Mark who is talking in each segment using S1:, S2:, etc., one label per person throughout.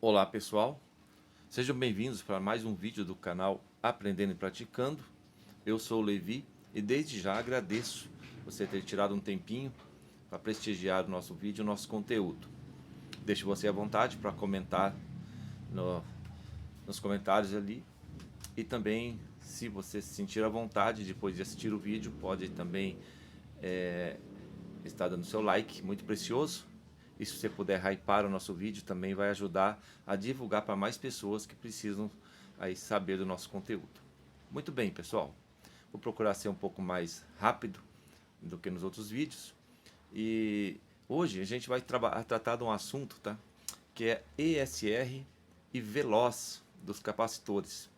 S1: Olá pessoal, sejam bem-vindos para mais um vídeo do canal Aprendendo e Praticando. Eu sou o Levi e desde já agradeço você ter tirado um tempinho para prestigiar o nosso vídeo, o nosso conteúdo. Deixo você à vontade para comentar nos comentários ali, e também, se você se sentir à vontade depois de assistir o vídeo, pode também estar dando seu like, muito precioso. E se você puder hypar o nosso vídeo, também vai ajudar a divulgar para mais pessoas que precisam aí saber do nosso conteúdo. Muito bem, pessoal. Vou procurar ser um pouco mais rápido do que nos outros vídeos. E hoje a gente vai tratar de um assunto, tá? Que é ESR e veloz dos capacitores.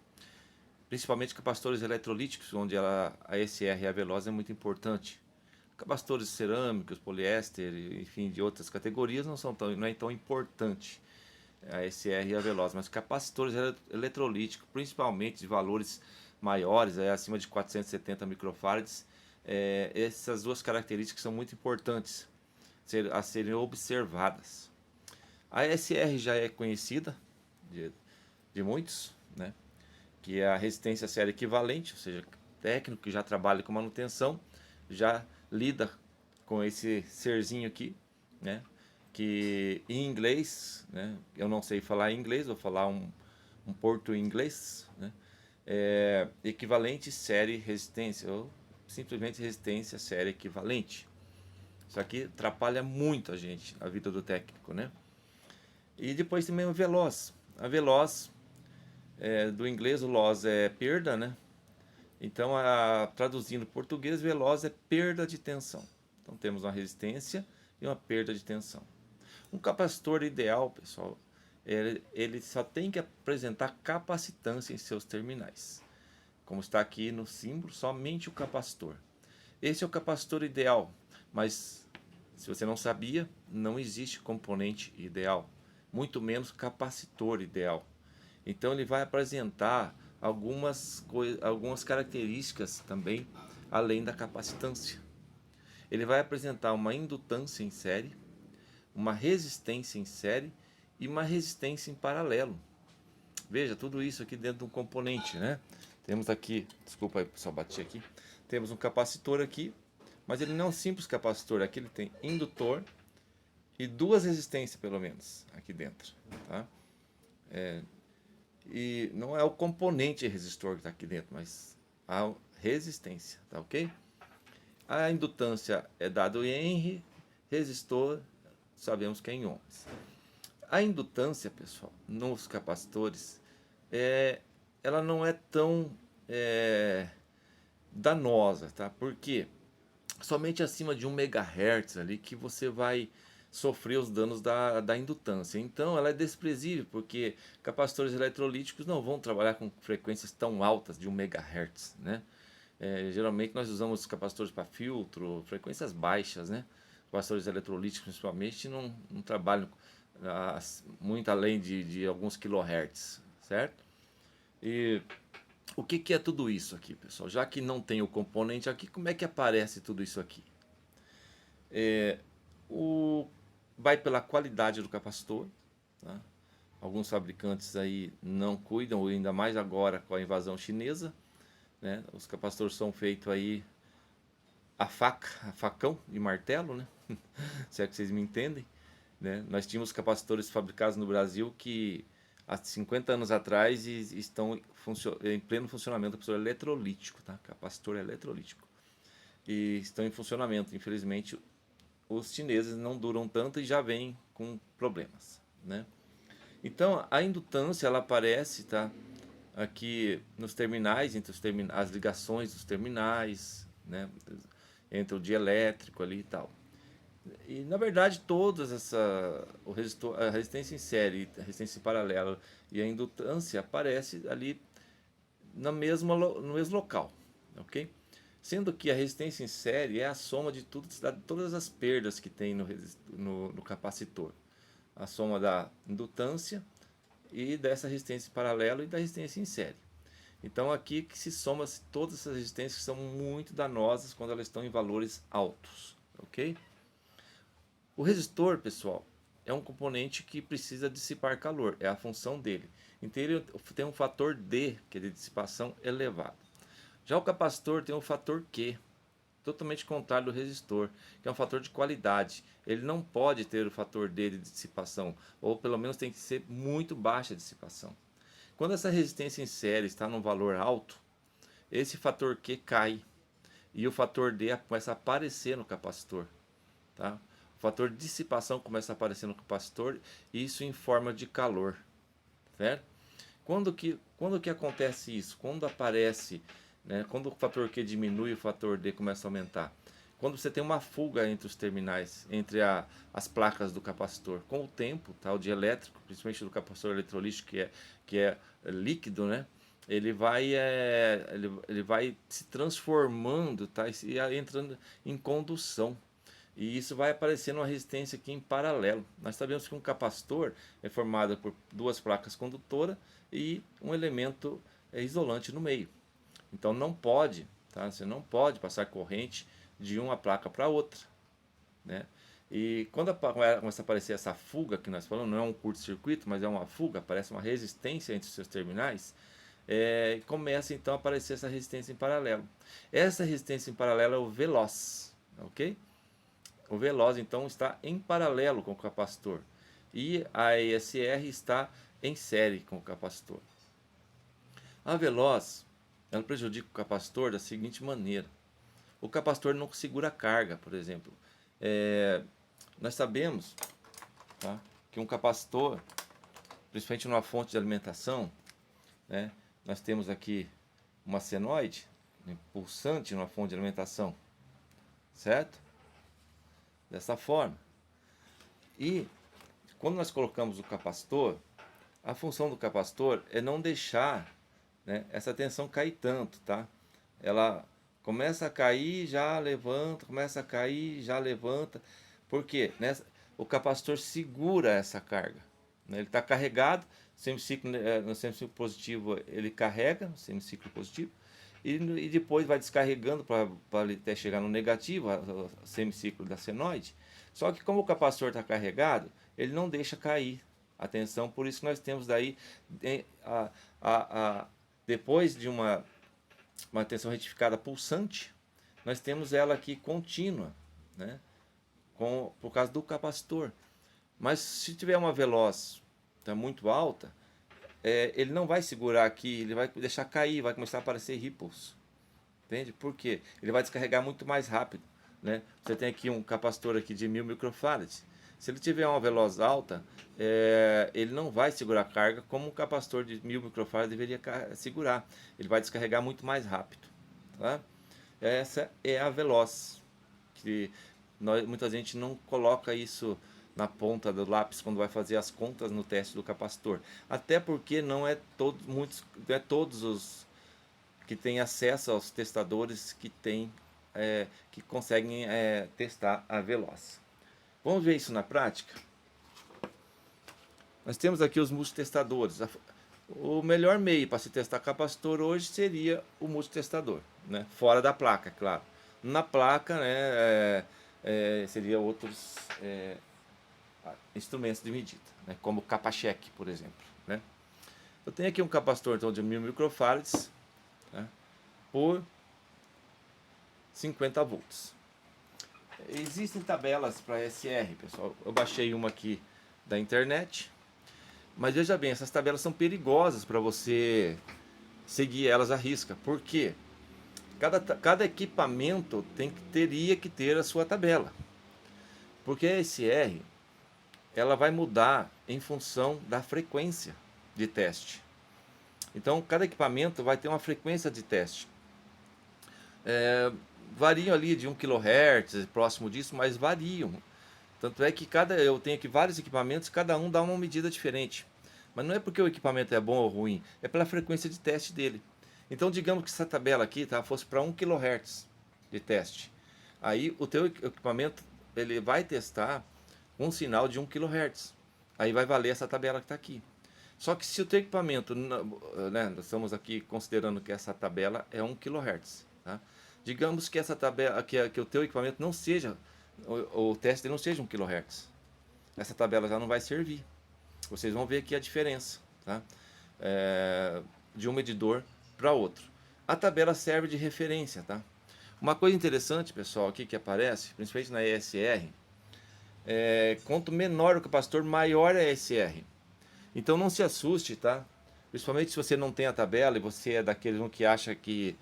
S1: Principalmente capacitores eletrolíticos, onde a ESR e a veloz é muito importante. Capacitores cerâmicos, poliéster, enfim, de outras categorias não é tão importante a SR e a veloz, mas capacitores eletrolíticos, principalmente de valores maiores, acima de 470 microfarads, essas duas características são muito importantes a serem observadas. A SR já é conhecida de muitos, né? Que é a resistência séria equivalente, ou seja, técnico que já trabalha com manutenção, já lida com esse serzinho aqui, né? Que em inglês, né? Eu não sei falar inglês, vou falar um porto-inglês, né? Equivalente série resistência, ou simplesmente resistência série equivalente. Isso aqui atrapalha muito a vida do técnico, né? E depois também o veloz. A veloz, do inglês o loss é perda, né? Então, traduzindo português, veloz é perda de tensão. Então, temos uma resistência e uma perda de tensão. Um capacitor ideal, pessoal, ele só tem que apresentar capacitância em seus terminais. Como está aqui no símbolo, somente o capacitor. Esse é o capacitor ideal, mas se você não sabia, não existe componente ideal, muito menos capacitor ideal. Então ele vai apresentar algumas características também, além da capacitância. Ele vai apresentar uma indutância em série, uma resistência em série e uma resistência em paralelo. Veja, tudo isso aqui dentro de um componente, né? Temos aqui, desculpa aí pessoal, bati aqui. Temos um capacitor aqui, mas ele não é um simples capacitor. Aqui ele tem indutor e duas resistências pelo menos aqui dentro, tá? E não é o componente resistor que está aqui dentro, mas a resistência, tá ok? A indutância é dado em Henry, resistor sabemos que é em ohms. A indutância, pessoal, nos capacitores, ela não é tão danosa, tá? Porque somente acima de 1 MHz ali que você vai sofrer os danos da indutância. Então ela é desprezível, porque capacitores eletrolíticos não vão trabalhar com frequências tão altas de 1 MHz, né? Geralmente nós usamos capacitores para filtro, frequências baixas, né? Capacitores eletrolíticos principalmente não trabalham muito além de alguns kHz, certo? E o que é tudo isso aqui, pessoal? Já que não tem o componente aqui, como é que aparece tudo isso aqui? Vai pela qualidade do capacitor, tá? Alguns fabricantes aí não cuidam, ainda mais agora com a invasão chinesa, né? Os capacitores são feitos aí a facão e martelo, né? Se é que vocês me entendem, né? Nós tínhamos capacitores fabricados no Brasil que há 50 anos atrás estão em pleno funcionamento, capacitor eletrolítico, tá? Capacitor eletrolítico. E estão em funcionamento. Infelizmente, os chineses não duram tanto e já vêm com problemas, né? Então, a indutância ela aparece, tá? Aqui nos terminais, entre as ligações dos terminais, né? Entre o dielétrico ali e tal. E na verdade a resistência em série, a resistência em paralelo e a indutância aparece ali no mesmo local, ok? Sendo que a resistência em série é a soma de todas as perdas que tem no capacitor. A soma da indutância e dessa resistência em paralelo e da resistência em série. Então aqui que se soma todas essas resistências que são muito danosas quando elas estão em valores altos, ok? O resistor, pessoal, é um componente que precisa dissipar calor, é a função dele. Então ele tem um fator D, que é de dissipação elevado. Já o capacitor tem um fator Q, totalmente contrário do resistor, que é um fator de qualidade. Ele não pode ter o fator D de dissipação, ou pelo menos tem que ser muito baixa a dissipação. Quando essa resistência em série está num valor alto, esse fator Q cai e o fator D começa a aparecer no capacitor. Tá? O fator de dissipação começa a aparecer no capacitor, e isso em forma de calor. Certo? Quando que acontece isso? Quando aparece, né, quando o fator Q diminui e o fator D começa a aumentar? Quando você tem uma fuga entre os terminais, entre as placas do capacitor. Com o tempo, tá, o dielétrico, principalmente do capacitor eletrolítico, que é líquido, né, ele vai se transformando, tá, e entrando em condução. E isso vai aparecendo uma resistência aqui em paralelo. Nós sabemos que um capacitor é formado por duas placas condutoras e um elemento isolante no meio. Então não pode, tá? Você não pode passar corrente de uma placa para outra, né? E quando começa a aparecer essa fuga que nós falamos, não é um curto-circuito, mas é uma fuga, aparece uma resistência entre os seus terminais, começa então a aparecer essa resistência em paralelo. Essa resistência em paralelo é o veloz, ok? O veloz então está em paralelo com o capacitor e a ESR está em série com o capacitor. A veloz, ela prejudica o capacitor da seguinte maneira: o capacitor não segura a carga, por exemplo. Nós sabemos, tá, que um capacitor, principalmente numa fonte de alimentação, né, nós temos aqui uma senoide, né, pulsante numa fonte de alimentação, certo? Dessa forma. E quando nós colocamos o capacitor, a função do capacitor é não deixar, né, essa tensão cair tanto, tá? Ela começa a cair, já levanta, começa a cair, já levanta. Por quê? O capacitor segura essa carga, né? Ele está carregado, no semiciclo positivo ele carrega, no semiciclo positivo, e depois vai descarregando para até chegar no negativo, o semiciclo da senoide. Só que como o capacitor está carregado, ele não deixa cair a tensão, por isso que nós temos daí, depois de uma tensão retificada pulsante, nós temos ela aqui contínua, né? Por causa do capacitor. Mas se tiver uma veloz muito alta, ele não vai segurar aqui, ele vai deixar cair, vai começar a aparecer ripples. Entende? Por quê? Ele vai descarregar muito mais rápido, né? Você tem aqui um capacitor aqui de 1000 microfarads. Se ele tiver uma veloz alta, ele não vai segurar a carga como um capacitor de 1000 microfarads deveria segurar. Ele vai descarregar muito mais rápido. Tá? Essa é a veloz, que muita gente não coloca isso na ponta do lápis quando vai fazer as contas no teste do capacitor. Até porque não é todos os que têm acesso aos testadores que conseguem testar a veloz. Vamos ver isso na prática? Nós temos aqui os multitestadores. O melhor meio para se testar capacitor hoje seria o multitestador, né? Fora da placa, claro. Na placa, né, seria outros instrumentos de medida, né, como o capa-cheque, por exemplo, né? Eu tenho aqui um capacitor então, de 1000 microfarads, né, por 50 volts. Existem tabelas para SR, pessoal. Eu baixei uma aqui da internet, mas veja bem, essas tabelas são perigosas para você seguir elas à risca. Por quê? Cada equipamento teria que ter a sua tabela, porque a SR ela vai mudar em função da frequência de teste. Então, cada equipamento vai ter uma frequência de teste. Variam ali de 1 kHz, próximo disso, mas variam. Tanto é que eu tenho aqui vários equipamentos, cada um dá uma medida diferente. Mas não é porque o equipamento é bom ou ruim, é pela frequência de teste dele. Então, digamos que essa tabela aqui fosse para 1 kHz de teste. Aí, o teu equipamento ele vai testar um sinal de 1 kHz. Aí vai valer essa tabela que está aqui. Só que se o teu equipamento, né, nós estamos aqui considerando que essa tabela é 1 kHz. Tá? Digamos que essa tabela, que o teu equipamento não seja, o teste não seja 1 kHz. essa tabela já não vai servir. Vocês vão ver aqui a diferença, tá? De um medidor para outro. A tabela serve de referência, tá? Uma coisa interessante, pessoal, aqui que aparece, principalmente na ESR, quanto menor o capacitor, maior é a ESR. Então não se assuste, tá? Principalmente se você não tem a tabela e você é daqueles que acha que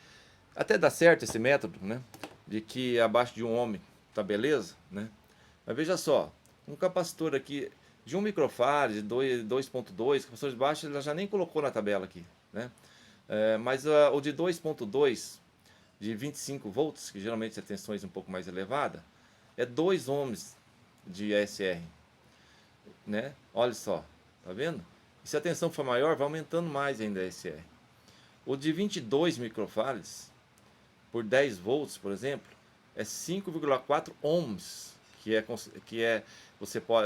S1: até dá certo esse método, né? De que abaixo de 1 ohm tá beleza, né? Mas veja só, um capacitor aqui de 1 microfarad, de 2.2, capacitores baixos, ela já nem colocou na tabela aqui, né? Mas o de 2.2, de 25 volts, que geralmente tem tensões um pouco mais elevada, é 2 ohms de ESR, né? Olha só, tá vendo? E se a tensão for maior, vai aumentando mais ainda a ESR. O de 22 microfarads por 10 volts, por exemplo, é 5,4 ohms,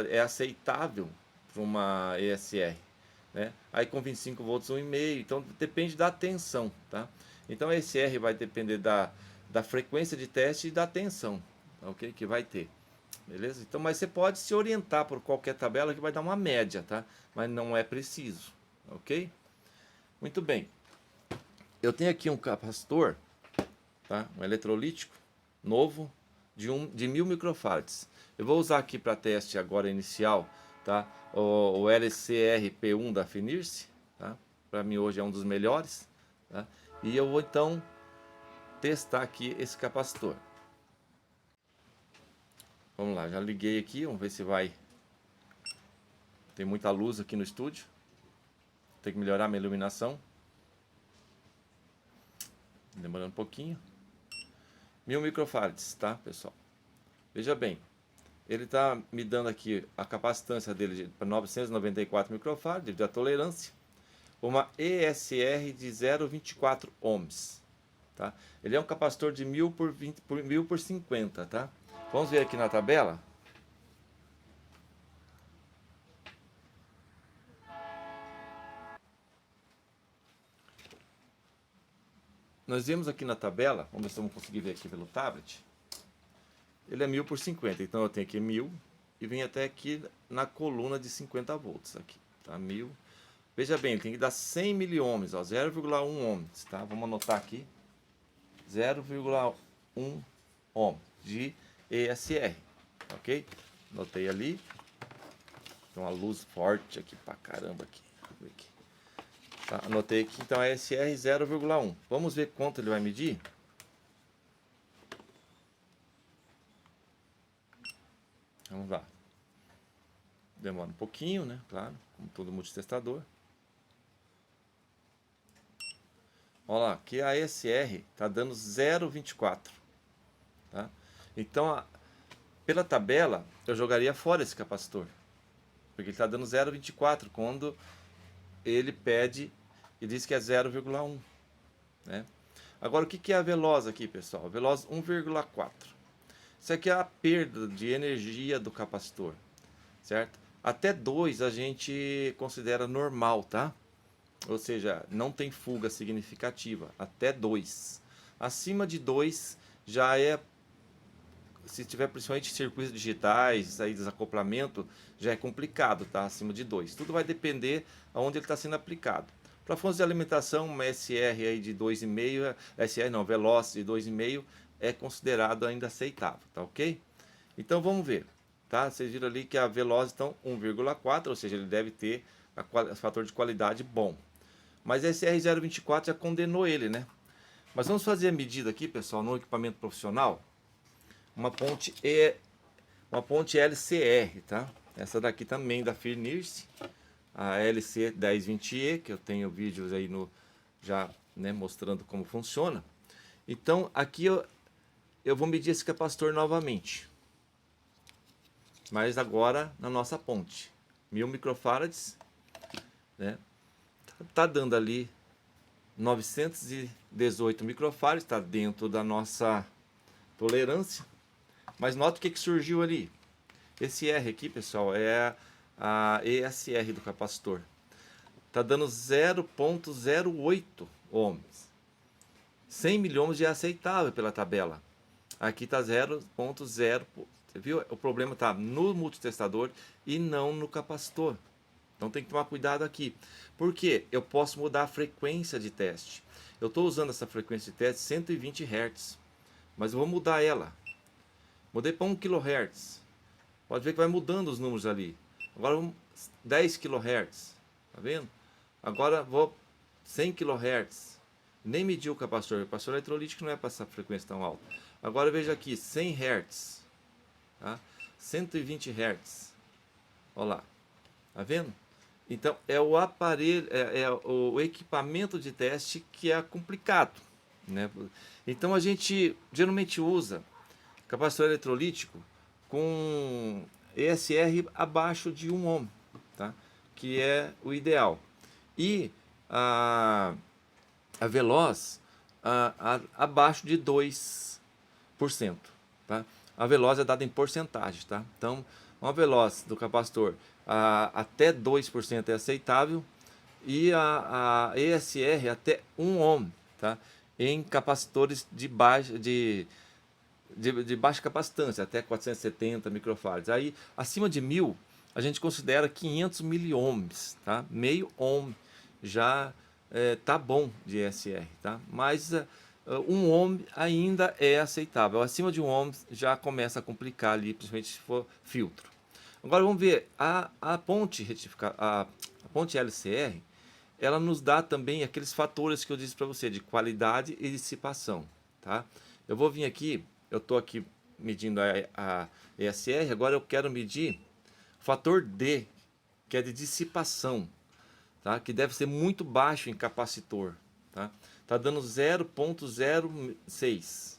S1: é aceitável para uma ESR, né? Aí com 25 volts 1,5, então depende da tensão, tá? Então a ESR vai depender da frequência de teste e da tensão, ok? Que vai ter, beleza? Então, mas você pode se orientar por qualquer tabela que vai dar uma média, tá? Mas não é preciso, ok? Muito bem. Eu tenho aqui um capacitor, tá? Um eletrolítico novo de 1000 microfarads. Eu vou usar aqui para teste agora inicial, tá? O LCRP1 da Finirce, tá? Para mim hoje é um dos melhores, tá? E eu vou então testar aqui esse capacitor. Vamos lá, já liguei aqui, vamos ver se vai. Tem muita luz aqui no estúdio. Tem que melhorar minha iluminação. Demorando um pouquinho. 1000 microfarads, tá, pessoal? Veja bem, ele está me dando aqui a capacitância dele para 994 microfarads, devido à tolerância. Uma ESR de 0,24 ohms, tá? Ele é um capacitor de 1000 por 1000 por 50, tá? Vamos ver aqui na tabela. Nós vemos aqui na tabela, vamos ver se vamos conseguir ver aqui pelo tablet. Ele é 1000 por 50, então eu tenho aqui 1000 e vem até aqui na coluna de 50 volts aqui, tá? 1000. Veja bem, ele tem que dar 100 miliohms, ó, 0,1 ohms, tá? Vamos anotar aqui. 0,1 ohm de ESR, ok? Anotei ali. Tem uma luz forte aqui pra caramba aqui. Tá, anotei aqui, então é ESR 0,1. Vamos ver quanto ele vai medir? Vamos lá. Demora um pouquinho, né? Claro, como todo multitestador. Olha lá, aqui a ESR está dando 0,24. Tá? Então, pela tabela, eu jogaria fora esse capacitor. Porque ele está dando 0,24 quando ele pede e diz que é 0,1. Né? Agora, o que é a veloz aqui, pessoal? A veloz 1,4. Isso aqui é a perda de energia do capacitor, certo? Até 2 a gente considera normal, tá? Ou seja, não tem fuga significativa, até 2. Acima de 2 já é, se tiver principalmente circuitos digitais, aí desacoplamento, já é complicado, tá? Acima de 2. Tudo vai depender aonde ele está sendo aplicado. Para fontes de alimentação, uma SR aí de 2,5, SR não, veloz de 2,5 é considerado ainda aceitável, tá ok? Então vamos ver, tá? Vocês viram ali que a veloz então 1,4, ou seja, ele deve ter o fator de qualidade bom. Mas esse R024 já condenou ele, né? Mas vamos fazer a medida aqui, pessoal, no equipamento profissional. Uma ponte LCR, tá? Essa daqui também da Finirce, a LC1020E, que eu tenho vídeos aí já, né, mostrando como funciona. Então aqui eu vou medir esse capacitor novamente, mas agora na nossa ponte, 1000 microfarads, né? Tá dando ali 918 microfarads, está dentro da nossa tolerância. Mas nota o que surgiu ali. Esse R aqui, pessoal, é a ESR do capacitor. Tá dando 0,08 ohms. 100 miliohms já é aceitável pela tabela. Aqui tá 0,0, viu? O problema está no multitestador e não no capacitor. Então tem que tomar cuidado aqui. Por quê? Eu posso mudar a frequência de teste. Eu estou usando essa frequência de teste 120 Hz, mas eu vou mudar ela. Mudei para 1 kHz. Pode ver que vai mudando os números ali. Agora 10 kHz. Tá vendo? Agora vou 100 kHz. Nem medi o capacitor. O capacitor eletrolítico não é para essa frequência tão alta. Agora veja aqui, 100 Hz. Tá? 120 Hz. Olha lá. Tá vendo? Então é o aparelho, é o equipamento de teste que é complicado, né? Então a gente geralmente usa capacitor eletrolítico com ESR abaixo de 1 ohm, tá? Que é o ideal. E a Veloz abaixo de 2%, tá? A Veloz é dada em porcentagem, tá? Então, uma Veloz do capacitor até 2% é aceitável e a ESR até 1 ohm, tá? Em capacitores de baixa capacitância, até 470 microfarads. Aí, acima de 1000, a gente considera 500 miliohms, tá? Meio ohm já tá bom de ESR, tá? Mas 1 ohm ainda é aceitável. Acima de 1 ohm já começa a complicar ali, principalmente se for filtro. Agora vamos ver, a ponte LCR, ela nos dá também aqueles fatores que eu disse para você, de qualidade e dissipação, tá? Eu vou vir aqui, eu estou aqui medindo a ESR, agora eu quero medir o fator D, que é de dissipação, tá? Que deve ser muito baixo em capacitor, tá? Tá dando 0,06,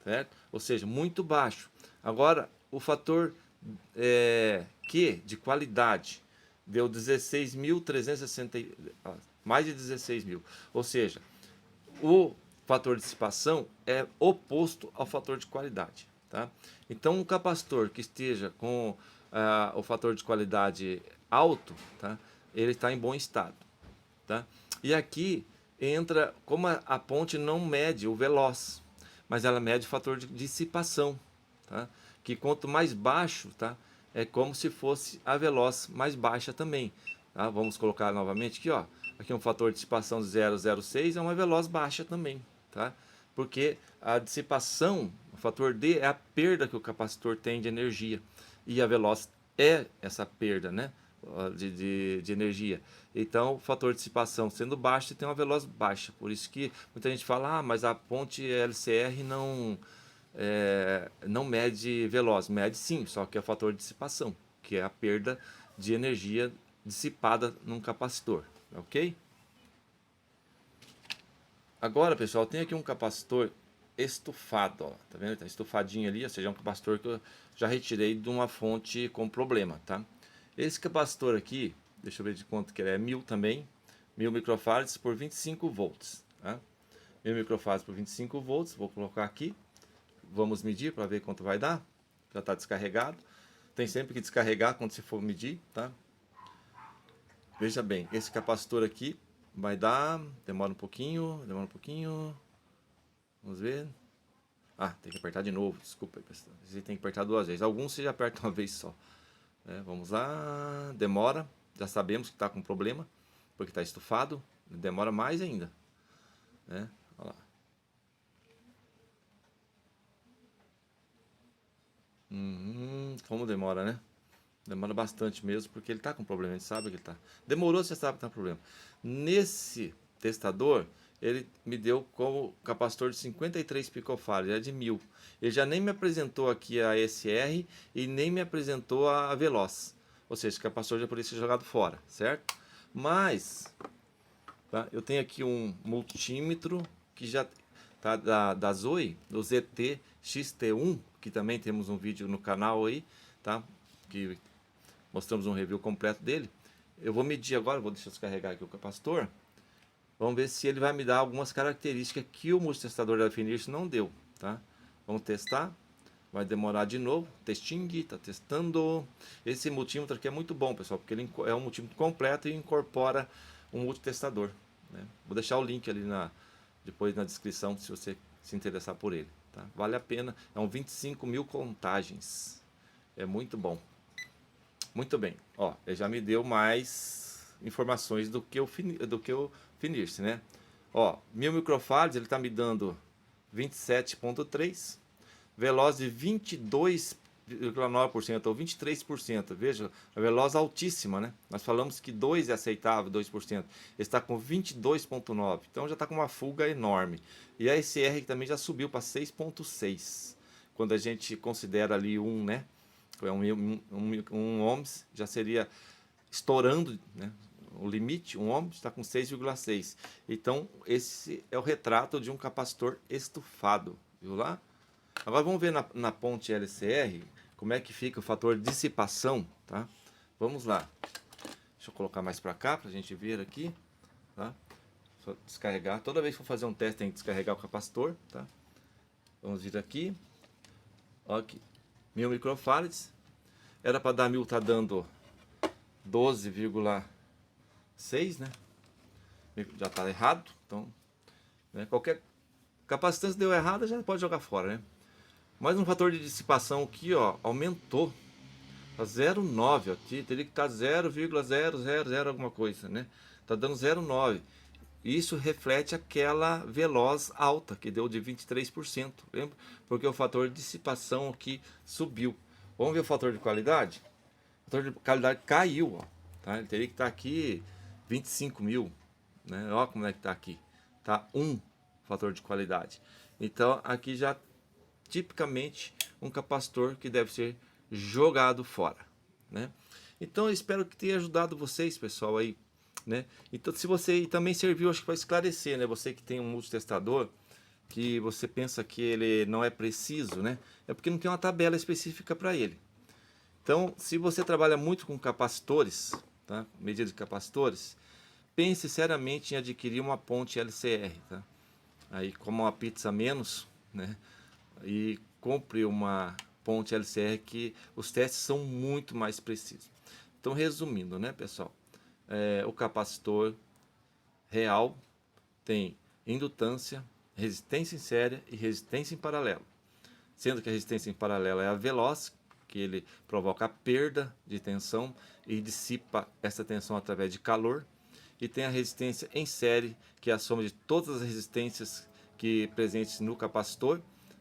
S1: certo? Ou seja, muito baixo. Agora, o fator Q de qualidade deu 16.360, mais de 16 mil. Ou seja, o fator de dissipação é oposto ao fator de qualidade, tá? Então, um capacitor que esteja com o fator de qualidade alto, tá? Ele está em bom estado, tá? E aqui entra, como a ponte não mede o veloz, mas ela mede o fator de dissipação, tá? Que quanto mais baixo, tá? É como se fosse a veloz mais baixa também, tá? Vamos colocar novamente aqui, ó. Aqui um fator de dissipação de 0,06 é uma veloz baixa também, tá? Porque a dissipação, o fator D é a perda que o capacitor tem de energia e a veloz é essa perda, né? De energia. Então, o fator de dissipação sendo baixo, você tem uma veloz baixa. Por isso que muita gente fala, mas a ponte LCR não mede veloz. Mede sim, só que é o fator de dissipação, que é a perda de energia dissipada num capacitor, ok? Agora, pessoal, tem aqui um capacitor estufado, ó, tá vendo? Tá estufadinho ali, ou seja, é um capacitor que eu já retirei de uma fonte com problema, tá? Esse capacitor aqui, deixa eu ver de quanto que ele é, 1000 também, 1000 microfarads por 25 volts, tá? 1000 microfarads por 25 volts, vou colocar aqui, vamos medir para ver quanto vai dar, já está descarregado, tem sempre que descarregar quando se for medir, tá? Veja bem, esse capacitor aqui vai dar, demora um pouquinho, vamos ver. Tem que apertar de novo, desculpa aí, pessoal. Você tem que apertar 2 vezes, alguns você já aperta uma vez só. Vamos lá, demora, já sabemos que está com problema, porque está estufado, demora mais ainda, né? Olha lá. Como demora, né? Demora bastante mesmo, porque ele está com problema, a gente sabe que ele está. Demorou, você sabe que está com problema. Nesse testador, ele me deu como capacitor de 53 picofarads, é de 1000. Ele já nem me apresentou aqui a SR e nem me apresentou a Veloz. Ou seja, esse capacitor já poderia ser jogado fora, certo? Mas, tá, eu tenho aqui um multímetro que já tá da Zoe, do ZT XT1, que também temos um vídeo no canal aí, tá? Que mostramos um review completo dele. Eu vou medir agora, vou deixar descarregar aqui o capacitor. Vamos ver se ele vai me dar algumas características que o multitestador da Finish não deu, tá? Vamos testar. Vai demorar de novo. Testing, tá testando. Esse multímetro aqui é muito bom, pessoal, porque ele é um multímetro completo e incorpora um multitestador, né? Vou deixar o link ali depois na descrição, se você se interessar por ele, tá? Vale a pena. É um 25 mil contagens, É muito bom. Muito bem. Ó, ele já me deu mais informações do que o Finirce, né? Ó, 1000 microfarads, ele tá me dando 27,3. Veloz de 22,9% ou 23%. Veja, a veloz altíssima, né? Nós falamos que 2 é aceitável, 2%. Ele está com 22,9%. Então já está com uma fuga enorme. E a SR também já subiu para 6,6. Quando a gente considera ali né? Um ohms, já seria estourando, né? O limite, um ohms está com 6,6. Então, esse é o retrato de um capacitor estufado. Viu lá? Agora vamos ver na ponte LCR como é que fica o fator dissipação, tá? Vamos lá. Deixa eu colocar mais para cá para a gente ver aqui, tá? Só descarregar. Toda vez que for fazer um teste tem que descarregar o capacitor, tá? Vamos vir aqui. Ó aqui. 1000 microfarads. Era para dar 1000, tá dando 12,6, né? Já tá errado, então, né? Qualquer capacitância deu errada, já pode jogar fora, né? Mas um fator de dissipação aqui, ó, aumentou a 0,9, ó, teria que estar 0,000 alguma coisa, né? Tá dando 0,9. Isso reflete aquela veloz alta que deu de 23%, lembra? Porque o fator de dissipação aqui subiu. Vamos ver o fator de qualidade? O fator de qualidade caiu, ó, tá? Ele teria que estar aqui 25.000, né? Olha como é que tá aqui. Tá 1 fator de qualidade. Então aqui já tipicamente um capacitor que deve ser jogado fora, né? Então eu espero que tenha ajudado vocês, pessoal, aí, né? Então se você também serviu, acho que para esclarecer, né? Você que tem um multitestador, que você pensa que ele não é preciso, né? É porque não tem uma tabela específica para ele. Então, se você trabalha muito com capacitores, tá? Medida de capacitores, pense seriamente em adquirir uma ponte LCR, tá? Aí, como uma pizza menos, né? E compre uma ponte LCR que os testes são muito mais precisos. Então, resumindo, né, pessoal? O capacitor real tem indutância, resistência em série e resistência em paralelo. Sendo que a resistência em paralelo é a veloz, que ele provoca a perda de tensão e dissipa essa tensão através de calor. E tem a resistência em série, que é a soma de todas as resistências que presentes no capacitor,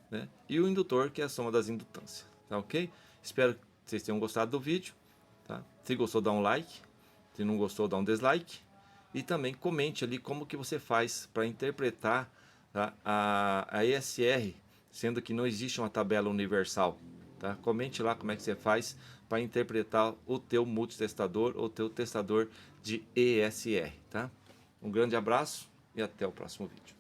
S1: né? E o indutor, que é a soma das indutâncias. Tá ok? Espero que vocês tenham gostado do vídeo. Tá? Se gostou, dá um like. Se não gostou, dá um dislike. E também comente ali como que você faz para interpretar, tá, a ESR, sendo que não existe uma tabela universal. Tá? Comente lá como é que você faz para interpretar o teu multitestador ou teu testador de ESR. Tá? Um grande abraço e até o próximo vídeo.